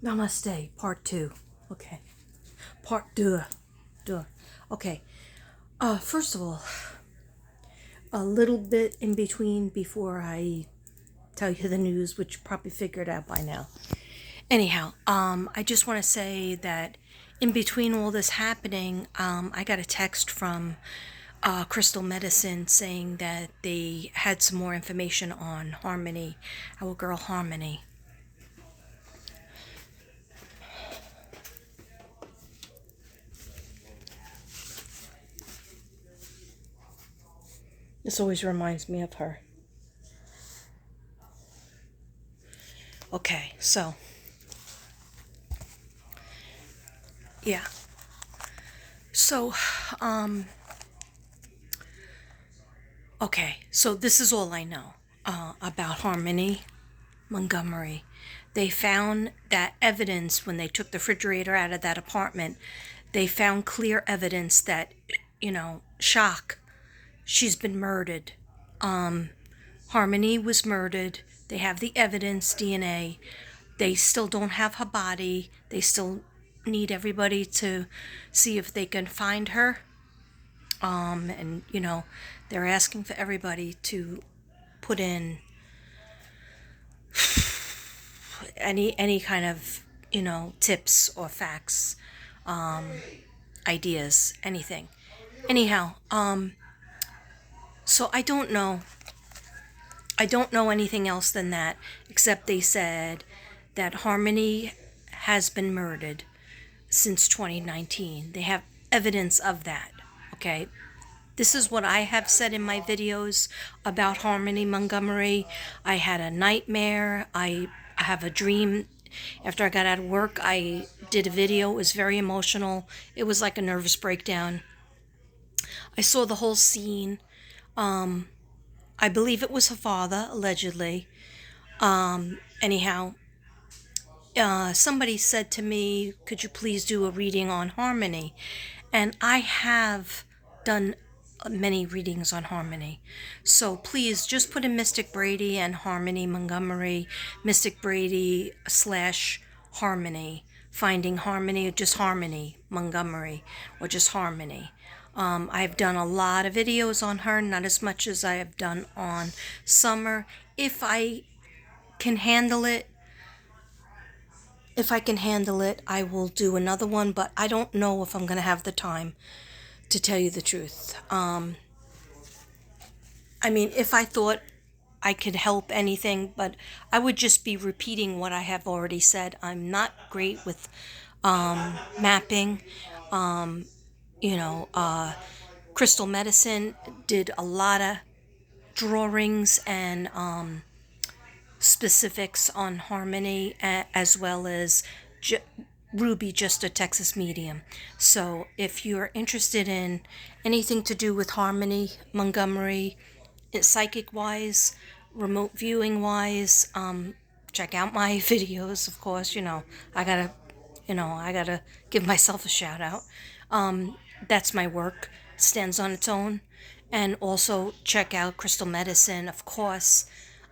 Namaste, part two. Okay. Part two. Duh. Okay. First of all, a little bit in between before I tell you the news, which you probably figured out by now. Anyhow, I just want to say that in between all this happening, I got a text from Crystal Medicine saying that they had some more information on Harmony, our girl Harmony. This always reminds me of her. Okay, so, yeah. So, okay, so this is all I know about Harmony Montgomery. They found that evidence when they took the refrigerator out of that apartment. They found clear evidence that, shock, she's been murdered. Harmony was murdered. They have the evidence, DNA. They still don't have her body. They still need everybody to see if they can find her. And they're asking for everybody to put in any kind of tips or facts, ideas, anything. Anyhow, so I don't know anything else than that, except they said that Harmony has been murdered since 2019. They have evidence of that. Okay. This is what I have said in my videos about Harmony Montgomery. I had a nightmare. I have a dream. After I got out of work, I did a video. It was very emotional. It was like a nervous breakdown. I saw the whole scene. I believe it was her father, allegedly. Anyhow, somebody said to me, could you please do a reading on Harmony? And I have done many readings on Harmony. So please just put in Mystic Brady and Harmony Montgomery, Mystic Brady / Harmony, Finding Harmony, or just Harmony Montgomery, or just Harmony. I've done a lot of videos on her, not as much as I have done on Summer. If I can handle it, I will do another one, but I don't know if I'm going to have the time, to tell you the truth. I mean, if I thought I could help anything, but I would just be repeating what I have already said. I'm not great with mapping. You know, Crystal Medicine did a lot of drawings and specifics on Harmony, as well as Ruby, just a Texas medium. So if you're interested in anything to do with Harmony Montgomery, psychic wise, remote viewing wise, check out my videos. Of course, I gotta give myself a shout out. That's my work. Stands on its own. And also check out Crystal Medicine, of course.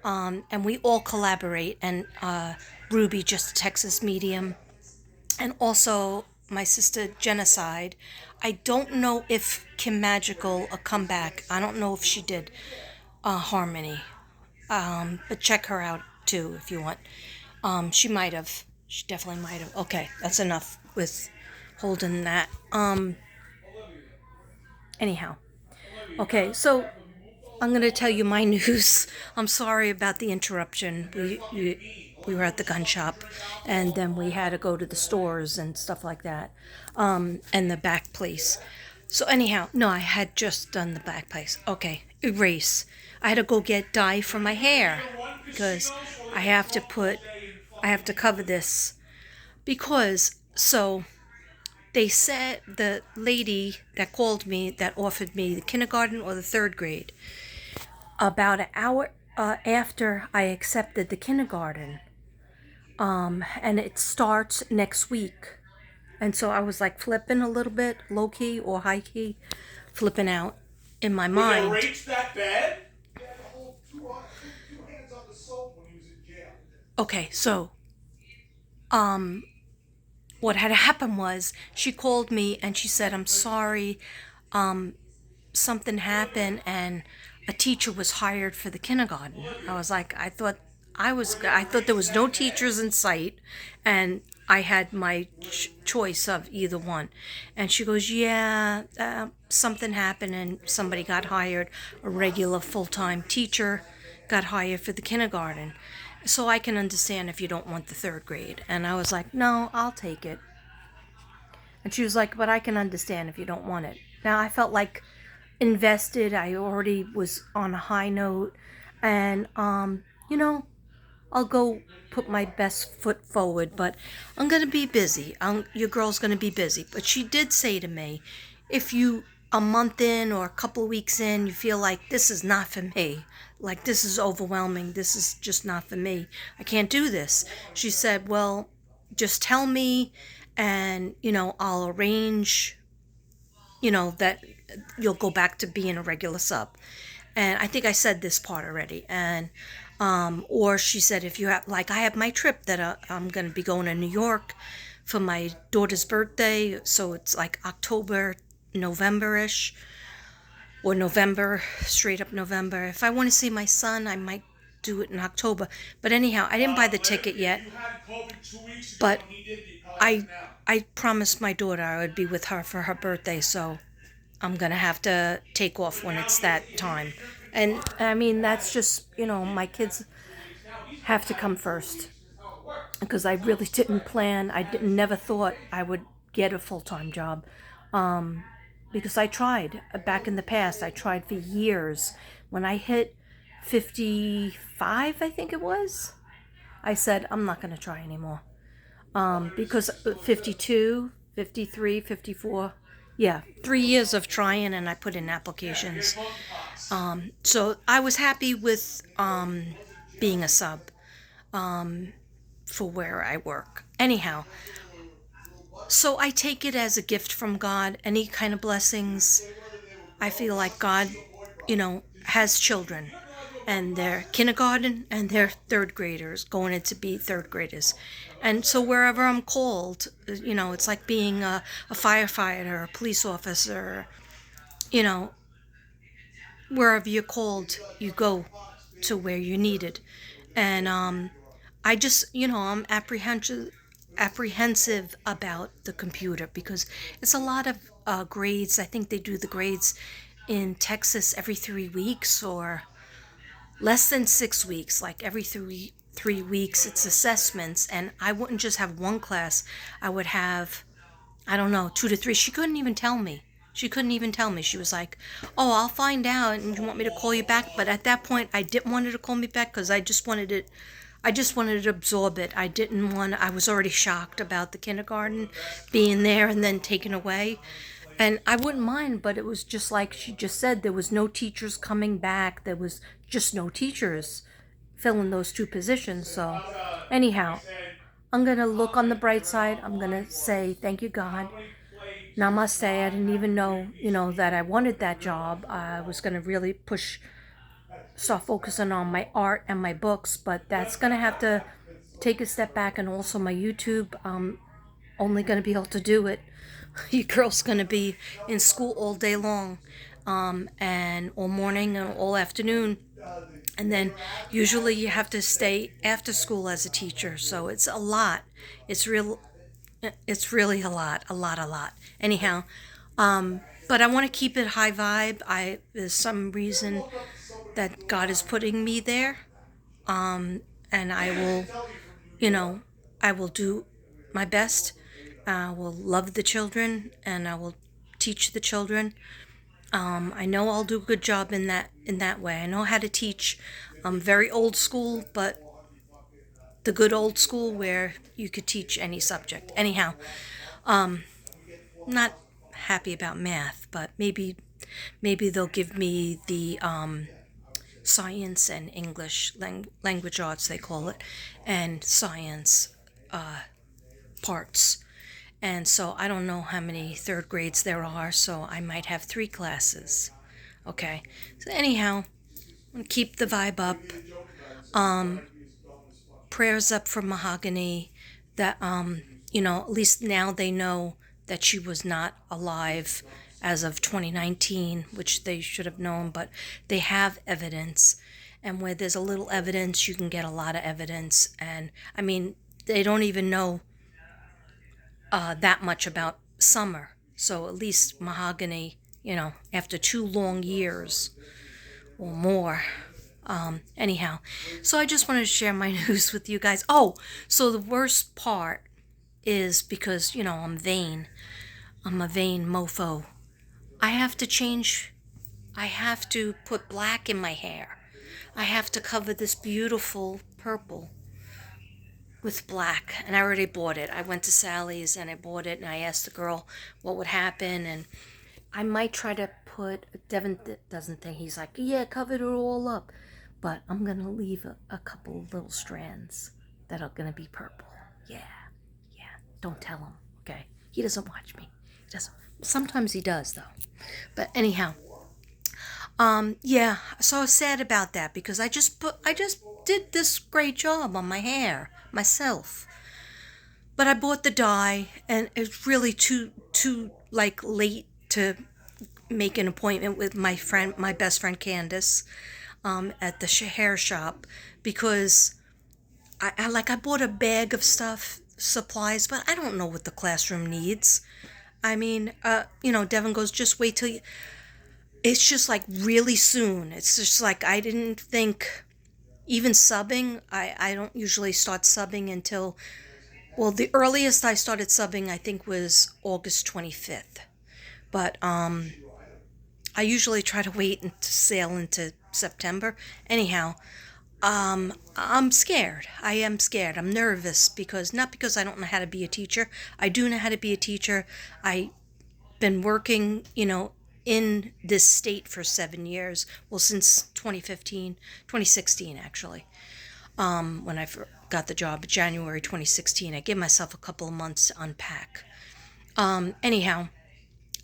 And we all collaborate. And Ruby, just a Texas medium. And also my sister Genocide. I don't know if Kim Magical a comeback. I don't know if she did Harmony. But check her out too if you want. She might have. She definitely might have. Okay, that's enough with holding that. Anyhow. Okay, so I'm going to tell you my news. I'm sorry about the interruption. We were at the gun shop, and then we had to go to the stores and stuff like that, and the back place. So anyhow, no, I had just done the back place. Okay, erase. I had to go get dye for my hair because I have to cover this because so they said the lady that called me that offered me the kindergarten or the third grade about an hour after I accepted the kindergarten, and it starts next week. And so I was like flipping a little bit, low key or high key, flipping out in my mind. Reach that bed? Okay, so what had happened was she called me and she said, "I'm sorry, something happened and a teacher was hired for the kindergarten." I was like, I thought there was no teachers in sight, and I had my choice of either one. And she goes, "Yeah, something happened and somebody got hired, a regular full-time teacher got hired for the kindergarten. So I can understand if you don't want the third grade." And I was like, "No, I'll take it." And she was like, "But I can understand if you don't want it." Now I felt like invested. I already was on a high note. And, you know, I'll go put my best foot forward, but I'm going to be busy. Your girl's going to be busy. But she did say to me, if you, a month in or a couple of weeks in, you feel like this is not for me, like this is overwhelming, this is just not for me, I can't do this. She said, well, just tell me and, I'll arrange, that you'll go back to being a regular sub. And I think I said this part already. And or she said, if you have, like, I have my trip that I'm going to be going to New York for my daughter's birthday, so it's like October, November-ish, or November, straight up November. If I want to see my son, I might do it in October. But anyhow, I didn't buy the ticket yet. But I promised my daughter I would be with her for her birthday, so I'm gonna have to take off when it's that time. And I mean, that's just, my kids have to come first because I really didn't plan. Never thought I would get a full time job, because I tried back in the past. I tried for years. When I hit 55, I think it was, I said, I'm not going to try anymore. Because 52, 53, 54, yeah, 3 years of trying, and I put in applications. So I was happy with being a sub for where I work. Anyhow, so I take it as a gift from God. Any kind of blessings, I feel like God, has children, and they're kindergarten and they're third graders going in to be third graders. And so wherever I'm called, it's like being a firefighter, a police officer, you know, wherever you're called, you go to where you're needed. And I just, I'm apprehensive about the computer because it's a lot of grades. I think they do the grades in Texas every 3 weeks or less than 6 weeks, like every three weeks. It's assessments, and I wouldn't just have one class. I would have, I don't know, 2 to 3. She couldn't even tell me. She couldn't even tell me. She was like, "Oh, I'll find out, and you want me to call you back?" But at that point, I didn't want her to call me back because I just wanted it. I just wanted to absorb it. I didn't want. I was already shocked about the kindergarten being there and then taken away, and I wouldn't mind. But it was just like she just said. There was no teachers coming back. There was just no teachers filling those two positions. So, anyhow, I'm gonna look on the bright side. I'm gonna say thank you, God. Namaste. I didn't even know, that I wanted that job. I was going to really start focusing on my art and my books, but that's going to have to take a step back. And also my YouTube, I'm only going to be able to do it. Your girl's going to be in school all day long, and all morning and all afternoon. And then usually you have to stay after school as a teacher. So it's a lot. It's real. It's really a lot, a lot, a lot. Anyhow, but I want to keep it high vibe. There's some reason that God is putting me there, and I will, you know, I will do my best. I will love the children, and I will teach the children. I know I'll do a good job in that way. I know how to teach. I'm very old school, but the good old school where you could teach any subject. Anyhow, not happy about math, but maybe they'll give me the science and English language arts they call it, and science parts. And so I don't know how many third grades there are, so I might have 3 classes. Okay. So anyhow, keep the vibe up. Prayers up for Mahogany that, at least now they know that she was not alive as of 2019, which they should have known, but they have evidence. And where there's a little evidence, you can get a lot of evidence. And I mean, they don't even know that much about Summer. So at least Mahogany, after 2 long years or more. Anyhow, so I just wanted to share my news with you guys. Oh, so the worst part is because, I'm vain. I'm a vain mofo. I have to change, I have to put black in my hair. I have to cover this beautiful purple with black, and I already bought it. I went to Sally's and I bought it, and I asked the girl what would happen, and I might try to put, Devin doesn't think, he's like, yeah, cover it all up. But I'm going to leave a couple little strands that are going to be purple. Yeah. Don't tell him, okay? He doesn't watch me. He doesn't. Sometimes he does, though. But anyhow, yeah. So I was sad about that because I just did this great job on my hair myself. But I bought the dye, and it's really too like late to make an appointment with my best friend Candace, at the hair shop, because I bought a bag of supplies, but I don't know what the classroom needs. I mean, Devin goes, just wait till it's just like really soon. It's just like, I didn't think, even subbing, I don't usually start subbing until, well, the earliest I started subbing, I think, was August 25th. But, I usually try to wait and to sail into September. Anyhow, I'm scared. I am scared. I'm nervous not because I don't know how to be a teacher. I do know how to be a teacher. I've been working, in this state for 7 years. Well, since 2016, actually. When I got the job, January 2016. I gave myself a couple of months to unpack. Anyhow,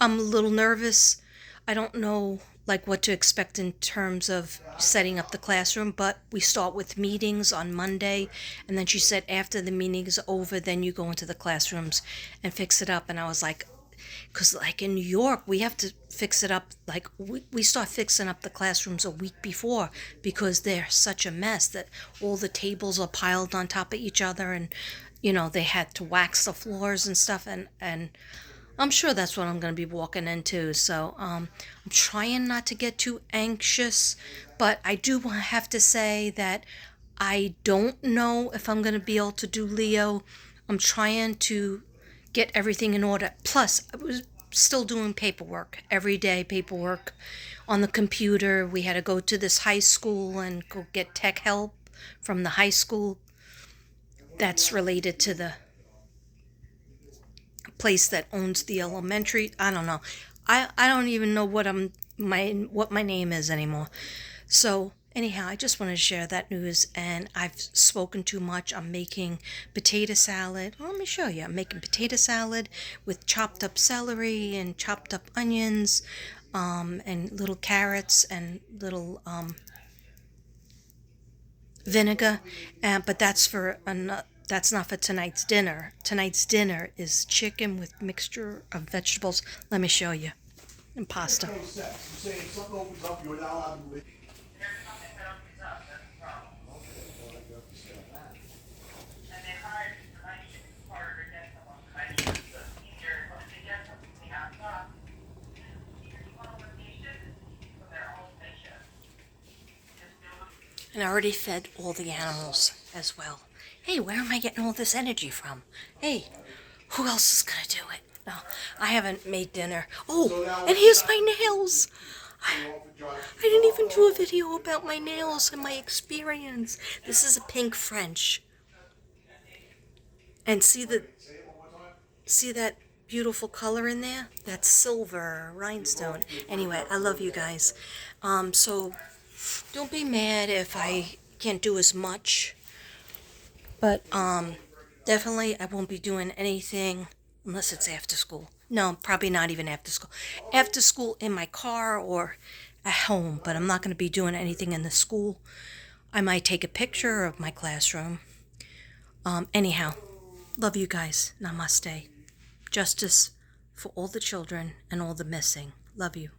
I'm a little nervous. I don't know like what to expect in terms of setting up the classroom, but we start with meetings on Monday, and then she said after the meeting's over, then you go into the classrooms and fix it up. And I was like, because like in New York, we have to fix it up, like we start fixing up the classrooms a week before because they're such a mess that all the tables are piled on top of each other, and they had to wax the floors and stuff, and I'm sure that's what I'm going to be walking into. So I'm trying not to get too anxious, but I do have to say that I don't know if I'm going to be able to do Leo. I'm trying to get everything in order. Plus, I was still doing paperwork, everyday paperwork on the computer. We had to go to this high school and go get tech help from the high school that's related to the place that owns the elementary. I don't know. I don't even know what my name is anymore. So anyhow, I just wanted to share that news, and I've spoken too much. I'm making potato salad. Well, let me show you. I'm making potato salad with chopped up celery and chopped up onions, and little carrots and little vinegar. But that's not for tonight's dinner. Tonight's dinner is chicken with mixture of vegetables. Let me show you. And pasta. And I already fed all the animals as well. Hey, where am I getting all this energy from? Hey, who else is gonna do it? No, I haven't made dinner. Oh, and here's my nails. I didn't even do a video about my nails and my experience. This is a pink French. And see that beautiful color in there? That's silver rhinestone. Anyway, I love you guys. So don't be mad if I can't do as much. But definitely I won't be doing anything unless it's after school. No, probably not even after school. After school in my car or at home, but I'm not going to be doing anything in the school. I might take a picture of my classroom. Anyhow, Love you guys. Namaste. Justice for all the children and all the missing. Love you.